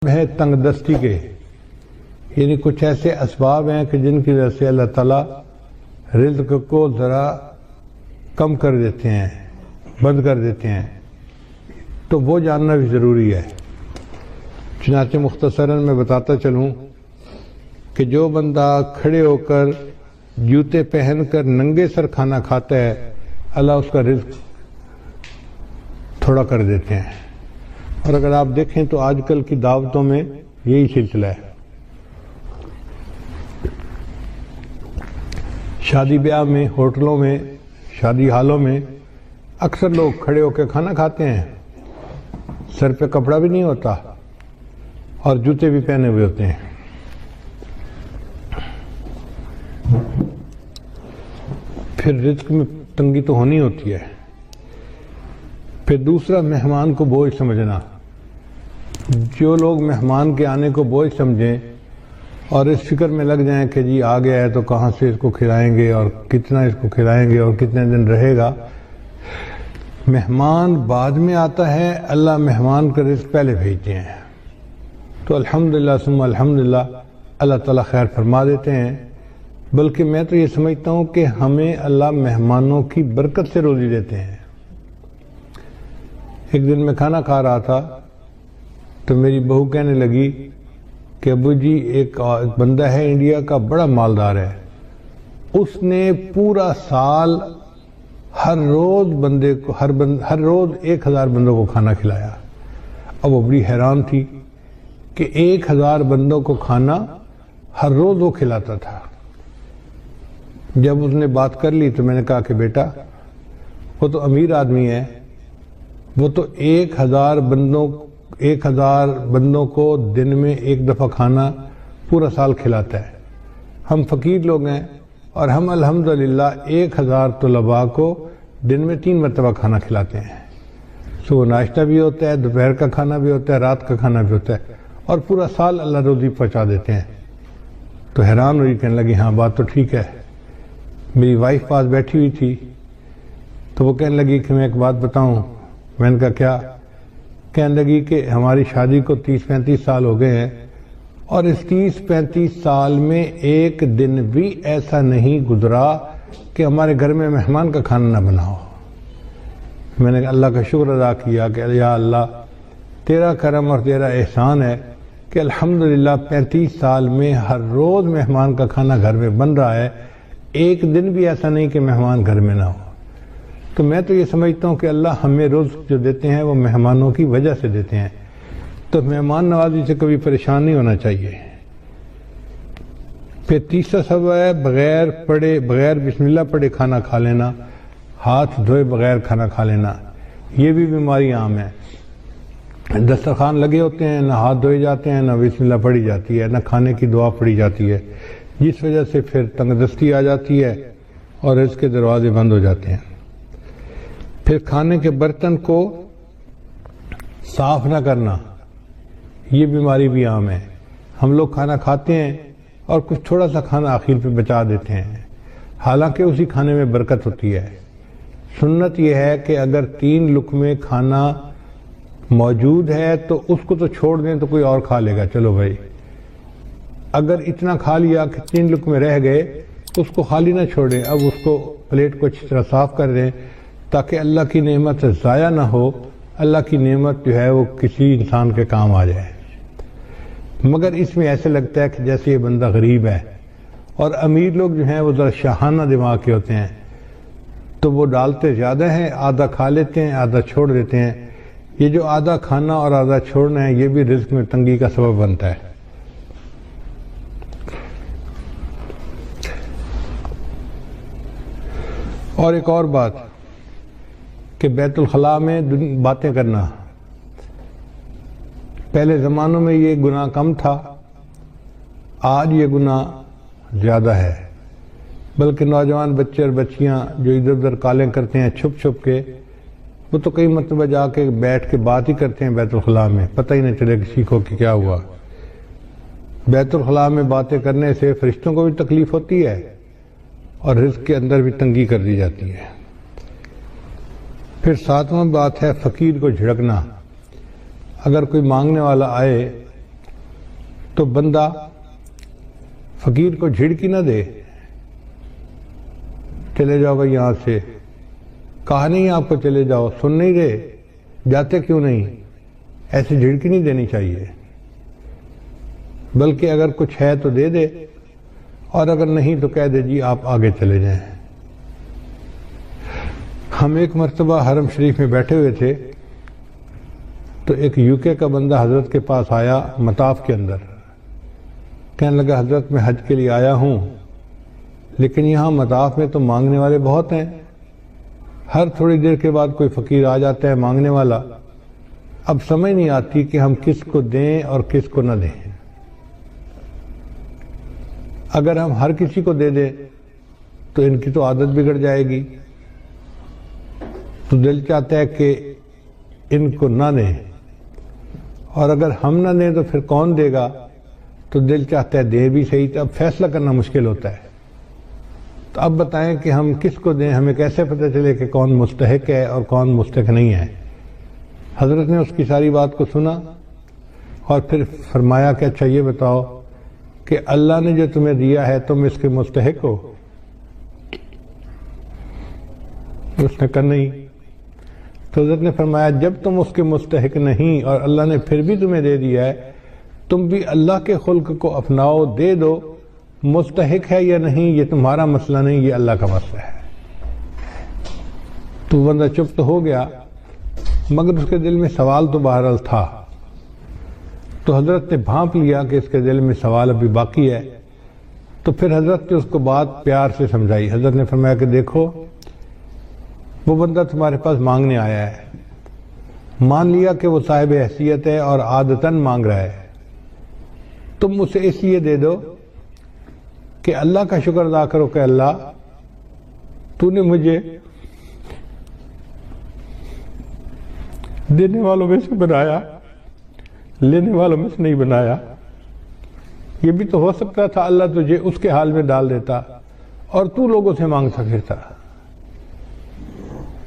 ہے تنگ دستی کے، یعنی کچھ ایسے اسباب ہیں کہ جن کی وجہ سے اللہ تعالیٰ رزق کو ذرا کم کر دیتے ہیں، بند کر دیتے ہیں، تو وہ جاننا بھی ضروری ہے۔ چنانچہ مختصراً میں بتاتا چلوں کہ جو بندہ کھڑے ہو کر جوتے پہن کر ننگے سر کھانا کھاتا ہے، اللہ اس کا رزق تھوڑا کر دیتے ہیں۔ اور اگر آپ دیکھیں تو آج کل کی دعوتوں میں یہی سلسلہ ہے۔ شادی بیاہ میں، ہوٹلوں میں، شادی ہالوں میں اکثر لوگ کھڑے ہو کے کھانا کھاتے ہیں، سر پہ کپڑا بھی نہیں ہوتا اور جوتے بھی پہنے ہوئے ہوتے ہیں۔ پھر رزق میں تنگی تو ہونی ہوتی ہے۔ پھر دوسرا، مہمان کو بوجھ سمجھنا۔ جو لوگ مہمان کے آنے کو بوجھ سمجھیں اور اس فکر میں لگ جائیں کہ جی آ گیا ہے تو کہاں سے اس کو کھلائیں گے اور کتنا اس کو کھلائیں گے اور کتنے دن رہے گا، مہمان بعد میں آتا ہے، اللہ مہمان کا رزق پہلے بھیجتے ہیں، تو الحمدللہ ثم الحمدللہ اللہ تعالیٰ خیر فرما دیتے ہیں۔ بلکہ میں تو یہ سمجھتا ہوں کہ ہمیں اللہ مہمانوں کی برکت سے روزی دیتے ہیں۔ ایک دن میں کھانا کھا رہا تھا تو میری بہو کہنے لگی کہ ابو جی ایک بندہ ہے انڈیا کا، بڑا مالدار ہے، اس نے پورا سال ہر روز بندے کو ہر روز 1000 بندوں کو کھانا کھلایا۔ اب وہ بڑی حیران تھی کہ 1000 بندوں کو کھانا ہر روز وہ کھلاتا تھا۔ جب اس نے بات کر لی تو میں نے کہا کہ بیٹا وہ تو امیر آدمی ہے، وہ تو 1000 بندوں کو دن میں ایک دفعہ کھانا پورا سال کھلاتا ہے۔ ہم فقیر لوگ ہیں اور ہم الحمدللہ 1000 طلباء کو دن میں 3 مرتبہ کھانا کھلاتے ہیں۔ صبح ناشتہ بھی ہوتا ہے، دوپہر کا کھانا بھی ہوتا ہے، رات کا کھانا بھی ہوتا ہے، اور پورا سال اللہ روزی پہنچا دیتے ہیں۔ تو حیران ہوئی، کہنے لگی ہاں بات تو ٹھیک ہے۔ میری وائف پاس بیٹھی ہوئی تھی تو وہ کہنے لگی کہ میں ایک بات بتاؤں۔ میں نے کہا کیا؟ کہنے لگی کہ ہماری شادی کو 30-35 سال ہو گئے ہیں اور اس 30-35 سال میں ایک دن بھی ایسا نہیں گزرا کہ ہمارے گھر میں مہمان کا کھانا نہ بنا ہو۔ میں نے اللہ کا شکر ادا کیا کہ یا اللہ تیرا کرم اور تیرا احسان ہے کہ الحمدللہ 35 سال میں ہر روز مہمان کا کھانا گھر میں بن رہا ہے، ایک دن بھی ایسا نہیں کہ مہمان گھر میں نہ ہو۔ تو میں تو یہ سمجھتا ہوں کہ اللہ ہمیں رزق جو دیتے ہیں وہ مہمانوں کی وجہ سے دیتے ہیں، تو مہمان نوازی سے کبھی پریشان نہیں ہونا چاہیے۔ پھر تیسرا سبب ہے بغیر بسم اللہ پڑھے کھانا کھا لینا، ہاتھ دھوئے بغیر کھانا کھا لینا، یہ بھی بیماری عام ہے۔ دسترخوان لگے ہوتے ہیں، نہ ہاتھ دھوئے جاتے ہیں، نہ بسم اللہ پڑھی جاتی ہے، نہ کھانے کی دعا پڑھی جاتی ہے، جس وجہ سے پھر تنگ دستی آ جاتی ہے اور اس کے دروازے بند ہو جاتے ہیں۔ پھر کھانے کے برتن کو صاف نہ کرنا، یہ بیماری بھی عام ہے۔ ہم لوگ کھانا کھاتے ہیں اور کچھ تھوڑا سا کھانا آخر پہ بچا دیتے ہیں، حالانکہ اسی کھانے میں برکت ہوتی ہے۔ سنت یہ ہے کہ اگر 3 لقمے کھانا موجود ہے تو اس کو تو چھوڑ دیں تو کوئی اور کھا لے گا، چلو بھائی۔ اگر اتنا کھا لیا کہ 3 لقمے رہ گئے تو اس کو خالی نہ چھوڑیں، اب اس کو پلیٹ کو اچھی طرح صاف کر دیں تاکہ اللہ کی نعمت ضائع نہ ہو، اللہ کی نعمت جو ہے وہ کسی انسان کے کام آ جائے۔ مگر اس میں ایسے لگتا ہے کہ جیسے یہ بندہ غریب ہے، اور امیر لوگ جو ہیں وہ ذرا شاہانہ دماغ کے ہوتے ہیں، تو وہ ڈالتے زیادہ ہیں، آدھا کھا لیتے ہیں، آدھا چھوڑ دیتے ہیں۔ یہ جو آدھا کھانا اور آدھا چھوڑنا ہے یہ بھی رزق میں تنگی کا سبب بنتا ہے۔ اور ایک اور بات کہ بیت الخلاء میں باتیں کرنا، پہلے زمانوں میں یہ گناہ کم تھا، آج یہ گناہ زیادہ ہے۔ بلکہ نوجوان بچے اور بچیاں جو ادھر ادھر کالیں کرتے ہیں چھپ چھپ کے، وہ تو کئی مرتبہ جا کے بیٹھ کے بات ہی کرتے ہیں بیت الخلاء میں، پتہ ہی نہیں چلے کسی کو کہ کیا ہوا۔ بیت الخلاء میں باتیں کرنے سے فرشتوں کو بھی تکلیف ہوتی ہے اور رزق کے اندر بھی تنگی کر دی جاتی ہے۔ پھر 7واں بات ہے فقیر کو جھڑکنا۔ اگر کوئی مانگنے والا آئے تو بندہ فقیر کو جھڑکی نہ دے، چلے جاؤ بھائی یہاں سے، کہا نہیں آپ کو چلے جاؤ، سن نہیں رہے، جاتے کیوں نہیں، ایسے جھڑکی نہیں دینی چاہیے، بلکہ اگر کچھ ہے تو دے دے، اور اگر نہیں تو کہہ دے جی آپ آگے چلے جائیں۔ ہم ایک مرتبہ حرم شریف میں بیٹھے ہوئے تھے تو ایک یو کے کا بندہ حضرت کے پاس آیا مطاف کے اندر، کہنے لگا حضرت میں حج کے لیے آیا ہوں، لیکن یہاں مطاف میں تو مانگنے والے بہت ہیں، ہر تھوڑی دیر کے بعد کوئی فقیر آ جاتا ہے مانگنے والا، اب سمجھ نہیں آتی کہ ہم کس کو دیں اور کس کو نہ دیں۔ اگر ہم ہر کسی کو دے دیں تو ان کی تو عادت بگڑ جائے گی، تو دل چاہتا ہے کہ ان کو نہ دیں، اور اگر ہم نہ دیں تو پھر کون دے گا، تو دل چاہتا ہے دے بھی صحیح، تو اب فیصلہ کرنا مشکل ہوتا ہے۔ تو اب بتائیں کہ ہم کس کو دیں، ہمیں کیسے پتہ چلے کہ کون مستحق ہے اور کون مستحق نہیں ہے؟ حضرت نے اس کی ساری بات کو سنا اور پھر فرمایا کہ اچھا یہ بتاؤ کہ اللہ نے جو تمہیں دیا ہے تم اس کے مستحق ہو؟ اس نے کہا نہیں۔ تو حضرت نے فرمایا جب تم اس کے مستحق نہیں اور اللہ نے پھر بھی تمہیں دے دیا ہے، تم بھی اللہ کے خلق کو اپناؤ، دے دو، مستحق ہے یا نہیں یہ تمہارا مسئلہ نہیں، یہ اللہ کا مسئلہ ہے۔ تو بندہ چپ تو ہو گیا، مگر اس کے دل میں سوال تو بہرحال تھا۔ تو حضرت نے بھانپ لیا کہ اس کے دل میں سوال ابھی باقی ہے، تو پھر حضرت نے اس کو بات پیار سے سمجھائی۔ حضرت نے فرمایا کہ دیکھو وہ بندہ تمہارے پاس مانگنے آیا ہے، مان لیا کہ وہ صاحب حیثیت ہے اور عادتاً مانگ رہا ہے، تم اسے اس لیے دے دو کہ اللہ کا شکر ادا کرو کہ اللہ تو نے مجھے دینے والوں میں سے بنایا، لینے والوں میں سے نہیں بنایا۔ یہ بھی تو ہو سکتا تھا اللہ تجھے اس کے حال میں ڈال دیتا اور تو لوگوں سے مانگتا پھرتا۔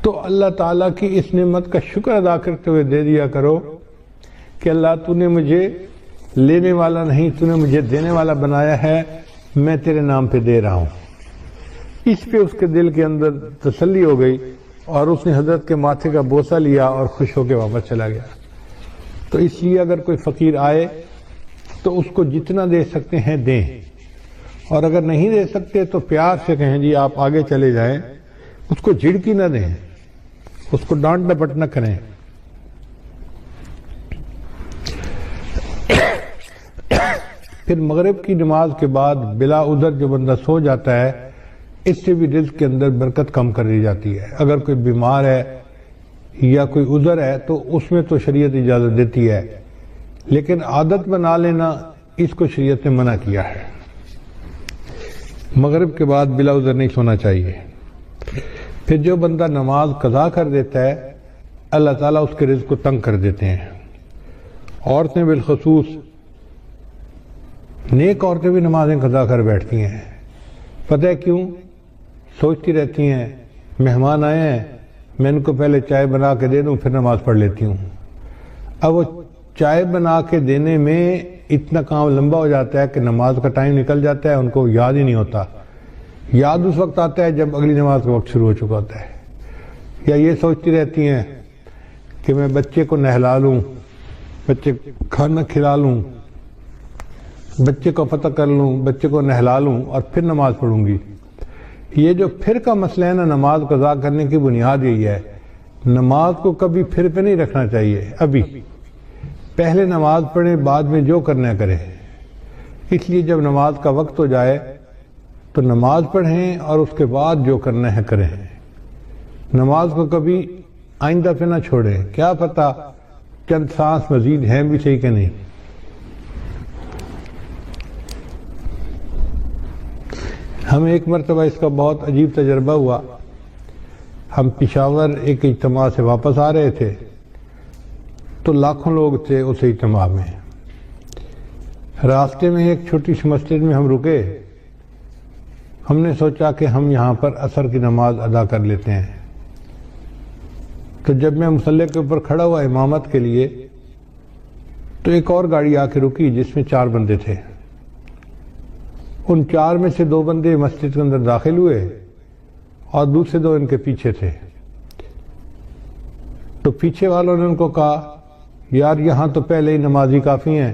تو اللہ تعالیٰ کی اس نعمت کا شکر ادا کرتے ہوئے دے دیا کرو کہ اللہ تو نے مجھے لینے والا نہیں، تو نے مجھے دینے والا بنایا ہے، میں تیرے نام پہ دے رہا ہوں۔ اس پہ اس کے دل کے اندر تسلی ہو گئی اور اس نے حضرت کے ماتھے کا بوسہ لیا اور خوش ہو کے واپس چلا گیا۔ تو اس لیے اگر کوئی فقیر آئے تو اس کو جتنا دے سکتے ہیں دیں، اور اگر نہیں دے سکتے تو پیار سے کہیں جی آپ آگے چلے جائیں، اس کو جھڑکی نہ دیں، اس کو ڈانٹ ڈپٹ نہ کریں۔ پھر مغرب کی نماز کے بعد بلا عذر جو بندہ سو جاتا ہے، اس سے بھی رزق کے اندر برکت کم کر دی جاتی ہے۔ اگر کوئی بیمار ہے یا کوئی عذر ہے تو اس میں تو شریعت اجازت دیتی ہے، لیکن عادت بنا لینا اس کو شریعت نے منع کیا ہے۔ مغرب کے بعد بلا عذر نہیں سونا چاہیے۔ پھر جو بندہ نماز قضا کر دیتا ہے اللہ تعالیٰ اس کے رزق کو تنگ کر دیتے ہیں۔ عورتیں بالخصوص، نیک عورتیں بھی نمازیں قضا کر بیٹھتی ہیں، پتہ ہے کیوں؟ سوچتی رہتی ہیں مہمان آئے ہیں، میں ان کو پہلے چائے بنا کے دے دوں پھر نماز پڑھ لیتی ہوں۔ اب وہ چائے بنا کے دینے میں اتنا کام لمبا ہو جاتا ہے کہ نماز کا ٹائم نکل جاتا ہے، ان کو یاد ہی نہیں ہوتا۔ یاد اس وقت آتا ہے جب اگلی نماز کا وقت شروع ہو چکا ہوتا ہے۔ یا یہ سوچتی رہتی ہیں کہ میں بچے کو نہلا لوں، بچے کھانا کھلا لوں، بچے کو فتح کر لوں، بچے کو نہلا لوں اور پھر نماز پڑھوں گی۔ یہ جو پھر کا مسئلہ ہے نا، نماز قضا کرنے کی بنیاد یہی ہے۔ نماز کو کبھی پھر پہ نہیں رکھنا چاہیے، ابھی پہلے نماز پڑھیں، بعد میں جو کرنا ہے کریں۔ اس لیے جب نماز کا وقت ہو جائے تو نماز پڑھیں اور اس کے بعد جو کرنا ہے کریں۔ نماز کو کبھی آئندہ پہ نہ چھوڑیں، کیا پتہ چند سانس مزید ہیں بھی صحیح کہ نہیں۔ ہمیں ایک مرتبہ اس کا بہت عجیب تجربہ ہوا۔ ہم پشاور ایک اجتماع سے واپس آ رہے تھے تو لاکھوں لوگ تھے اس اجتماع میں۔ راستے میں ایک چھوٹی سی مسجد میں ہم رکے، ہم نے سوچا کہ ہم یہاں پر عصر کی نماز ادا کر لیتے ہیں۔ تو جب میں مصلی کے اوپر کھڑا ہوا امامت کے لیے تو ایک اور گاڑی آ کے رکی جس میں 4 بندے تھے. ان 4 میں سے 2 بندے مسجد کے اندر داخل ہوئے اور دوسرے 2 ان کے پیچھے تھے. تو پیچھے والوں نے ان کو کہا یار یہاں تو پہلے ہی نمازی کافی ہیں،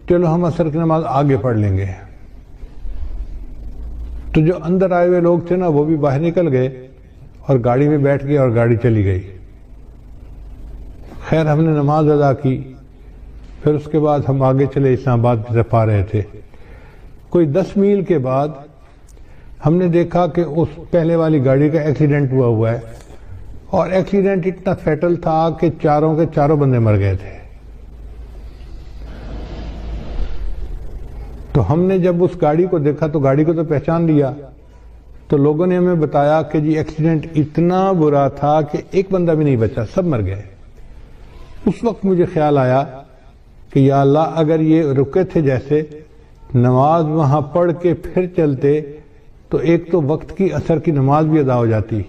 چلو ہم عصر کی نماز آگے پڑھ لیں گے. تو جو اندر آئے ہوئے لوگ تھے نا وہ بھی باہر نکل گئے اور گاڑی میں بیٹھ گئے اور گاڑی چلی گئی. خیر ہم نے نماز ادا کی. پھر اس کے بعد ہم آگے چلے اسلام آباد کی طرف آ رہے تھے. کوئی 10 میل کے بعد ہم نے دیکھا کہ اس پہلے والی گاڑی کا ایکسیڈنٹ ہوا ہے، اور ایکسیڈنٹ اتنا فیٹل تھا کہ چاروں کے چاروں بندے مر گئے تھے. تو ہم نے جب اس گاڑی کو دیکھا تو گاڑی کو تو پہچان لیا. تو لوگوں نے ہمیں بتایا کہ جی ایکسیڈنٹ اتنا برا تھا کہ ایک بندہ بھی نہیں بچا، سب مر گئے. اس وقت مجھے خیال آیا کہ یا اللہ اگر یہ رکے تھے جیسے نماز وہاں پڑھ کے پھر چلتے تو ایک تو وقت کی عصر کی نماز بھی ادا ہو جاتی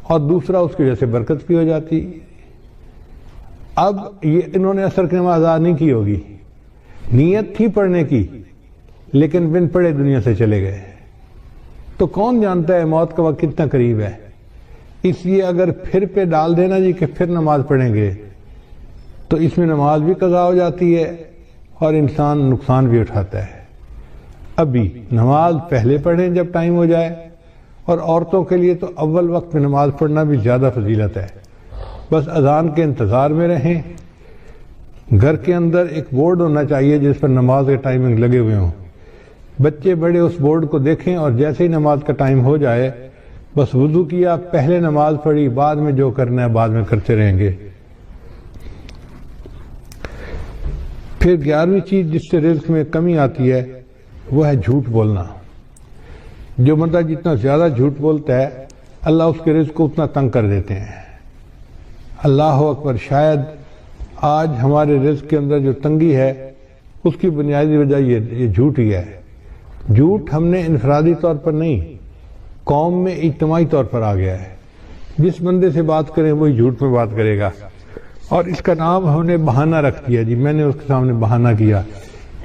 اور دوسرا اس کی وجہ سے برکت بھی ہو جاتی. اب یہ انہوں نے عصر کی نماز ادا نہیں کی ہوگی، نیت تھی پڑھنے کی لیکن بن پڑھے دنیا سے چلے گئے. تو کون جانتا ہے موت کا وقت کتنا قریب ہے. اس لیے اگر پھر پہ ڈال دینا جی کہ پھر نماز پڑھیں گے تو اس میں نماز بھی قضا ہو جاتی ہے اور انسان نقصان بھی اٹھاتا ہے. ابھی نماز پہلے پڑھیں جب ٹائم ہو جائے، اور عورتوں کے لیے تو اول وقت میں نماز پڑھنا بھی زیادہ فضیلت ہے. بس اذان کے انتظار میں رہیں. گھر کے اندر ایک بورڈ ہونا چاہیے جس پر نماز کے ٹائمنگ لگے ہوئے ہوں. بچے بڑے اس بورڈ کو دیکھیں اور جیسے ہی نماز کا ٹائم ہو جائے بس وضو کیا، پہلے نماز پڑھی، بعد میں جو کرنا ہے بعد میں کرتے رہیں گے. پھر 11ویں چیز جس سے رزق میں کمی آتی ہے وہ ہے جھوٹ بولنا. جو بندہ جتنا زیادہ جھوٹ بولتا ہے اللہ اس کے رزق کو اتنا تنگ کر دیتے ہیں. اللہ اکبر. شاید آج ہمارے رزق کے اندر جو تنگی ہے اس کی بنیادی وجہ یہ جھوٹ ہی ہے. جھوٹ ہم نے انفرادی طور پر نہیں، قوم میں اجتماعی طور پر آ گیا ہے. جس بندے سے بات کریں وہی جھوٹ میں بات کرے گا، اور اس کا نام ہم نے بہانہ رکھ دیا. جی میں نے اس کے سامنے بہانہ کیا.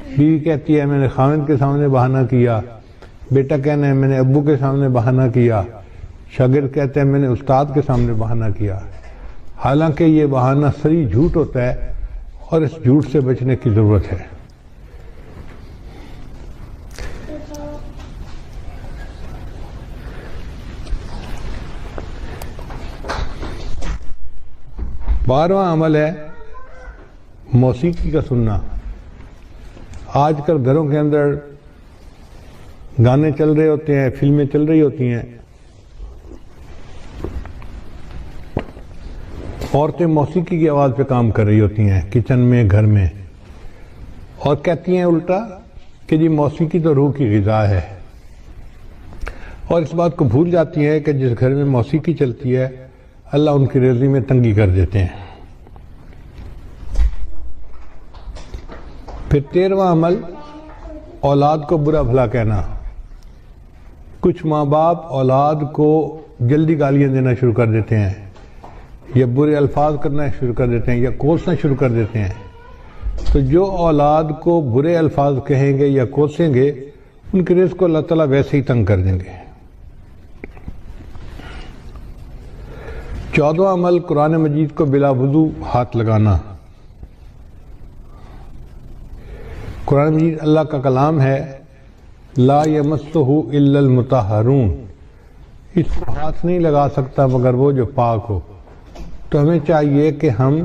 بیوی کہتی ہے میں نے خاوند کے سامنے بہانہ کیا. بیٹا کہنا ہے میں نے ابو کے سامنے بہانہ کیا. شاگرد کہتے ہیں میں نے استاد کے سامنے بہانہ کیا. حالانکہ یہ بہانہ صریح جھوٹ ہوتا ہے اور اس جھوٹ سے بچنے کی ضرورت ہے. بارہواں عمل ہے موسیقی کا سننا. آج کل گھروں کے اندر گانے چل رہے ہوتے ہیں، فلمیں چل رہی ہوتی ہیں، عورتیں موسیقی کی آواز پہ کام کر رہی ہوتی ہیں کچن میں، گھر میں، اور کہتی ہیں الٹا کہ جی موسیقی تو روح کی غذا ہے. اور اس بات کو بھول جاتی ہے کہ جس گھر میں موسیقی چلتی ہے اللہ ان کی رزق میں تنگی کر دیتے ہیں. پھر 13واں عمل اولاد کو برا بھلا کہنا. کچھ ماں باپ اولاد کو جلدی گالیاں دینا شروع کر دیتے ہیں، یا برے الفاظ کرنا شروع کر دیتے ہیں، یا کوسنا شروع کر دیتے ہیں. تو جو اولاد کو برے الفاظ کہیں گے یا کوسیں گے ان کے رزق کو اللہ تعالیٰ ویسے ہی تنگ کر دیں گے. 14واں عمل قرآن مجید کو بلا وضو ہاتھ لگانا. قرآن مجید اللہ کا کلام ہے، لا یمسہ الا المطہرون. اس کو ہاتھ نہیں لگا سکتا مگر وہ جو پاک ہو. تو ہمیں چاہیے کہ ہم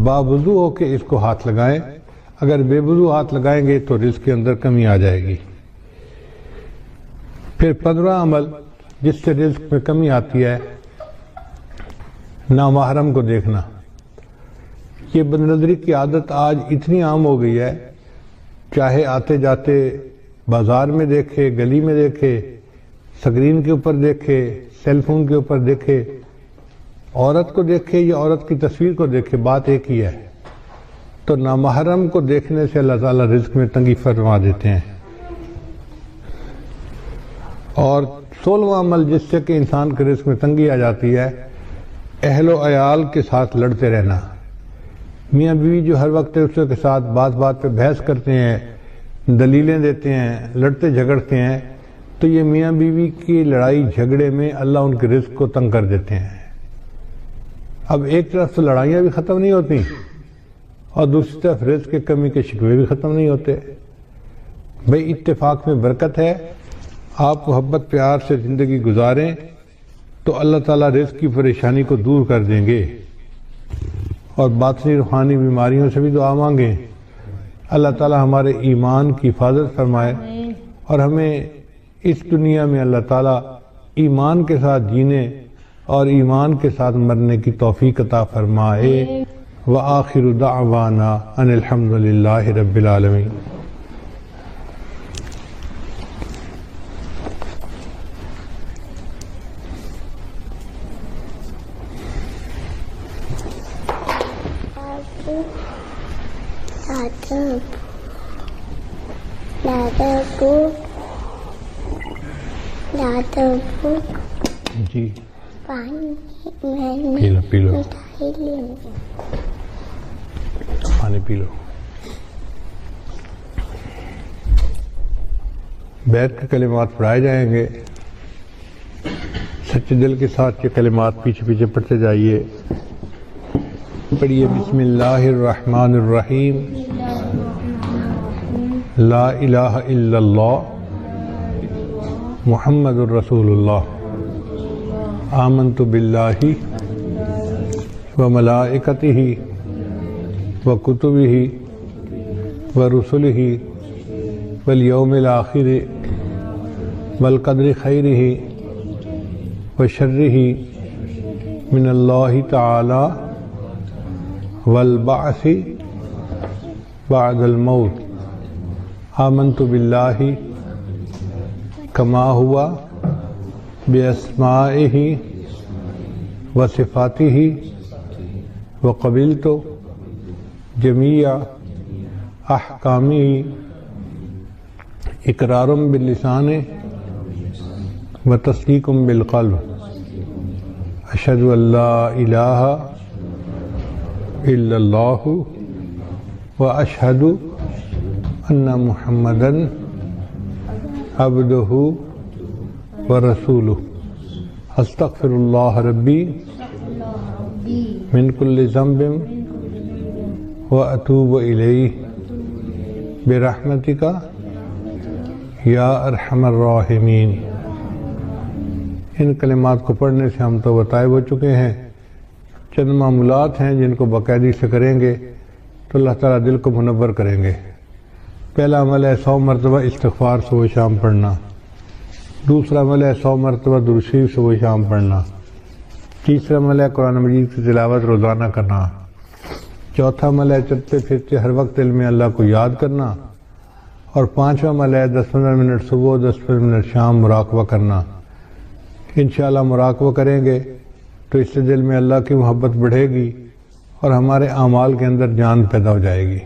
باوضو ہو کے اس کو ہاتھ لگائیں. اگر بے وضو ہاتھ لگائیں گے تو رزق کے اندر کمی آ جائے گی. پھر 15واں عمل جس سے رزق میں کمی آتی ہے نامحرم کو دیکھنا. یہ بد نظری کی عادت آج اتنی عام ہو گئی ہے، چاہے آتے جاتے بازار میں دیکھے، گلی میں دیکھے، سکرین کے اوپر دیکھے، سیل فون کے اوپر دیکھے، عورت کو دیکھے یا عورت کی تصویر کو دیکھے، بات ایک ہی ہے. تو نامحرم کو دیکھنے سے اللہ تعالیٰ رزق میں تنگی فرما دیتے ہیں. اور 16واں عمل جس سے کہ انسان کے رزق میں تنگی آ جاتی ہے اہل و عیال کے ساتھ لڑتے رہنا. میاں بیوی جو ہر وقت ایک دوسرے کے ساتھ بات بات پہ بحث کرتے ہیں، دلیلیں دیتے ہیں، لڑتے جھگڑتے ہیں، تو یہ میاں بیوی کی لڑائی جھگڑے میں اللہ ان کے رزق کو تنگ کر دیتے ہیں۔ اب ایک طرف تو لڑائیاں بھی ختم نہیں ہوتی اور دوسری طرف رزق کی کمی کے شکوے بھی ختم نہیں ہوتے۔ بھئی اتفاق میں برکت ہے، آپ محبت پیار سے زندگی گزاریں تو اللہ تعالیٰ رزق کی پریشانی کو دور کر دیں گے، اور باطنی روحانی بیماریوں سے بھی دعا مانگیں، اللہ تعالیٰ ہمارے ایمان کی حفاظت فرمائے اور ہمیں اس دنیا میں اللہ تعالیٰ ایمان کے ساتھ جینے اور ایمان کے ساتھ مرنے کی توفیق عطا فرمائے۔ وآخر دعوانا ان الحمد للہ رب العالمین۔ جی پی لو پانی پی لو۔ بیٹھ کے کلمات پڑھائے جائیں گے، سچے دل کے ساتھ یہ کلمات پیچھے پیچھے پڑھتے جائیے۔ پڑھیے بسم اللہ الرحمن الرحیم، لا الہ الا اللہ محمد الرسول اللہ، آمنت باللہ وملائکتہ وکتبہ ورسلہ والیوم الآخر والقدر خیرہ وشرہ من اللہ تعالی والبعث بعد الموت، آمنت باللہ کما ہوا باسمائہ وصفاتہ وقبلت جمیع احکامہ اقرار باللسان وتصدیق بالقلب، اشہد ان لا الہ الا اللہ واشہد ان محمدا عبدہ ورسولہ، استغفر اللہ ربی من کل ذنب واتوب الیہ برحمتک یا ارحم الراحمین۔ ان کلمات کو پڑھنے سے ہم تو بتائے ہو چکے ہیں، چند معمولات ہیں جن کو باقاعدگی سے کریں گے تو اللہ تعالیٰ دل کو منور کریں گے۔ پہلا عمل ہے 100 مرتبہ استغفار صبح و شام پڑھنا، دوسرا عمل ہے 100 مرتبہ درود شریف صبح و شام پڑھنا، تیسرا عمل ہے قرآن مجید کی تلاوت روزانہ کرنا، چوتھا عمل ہے چلتے پھرتے ہر وقت علم اللہ کو یاد کرنا، اور پانچواں عمل ہے 10-15 منٹ صبح 10-15 منٹ شام مراقبہ کرنا۔ انشاءاللہ مراقبہ کریں گے تو اس سے دل میں اللہ کی محبت بڑھے گی اور ہمارے اعمال کے اندر جان پیدا ہو جائے گی۔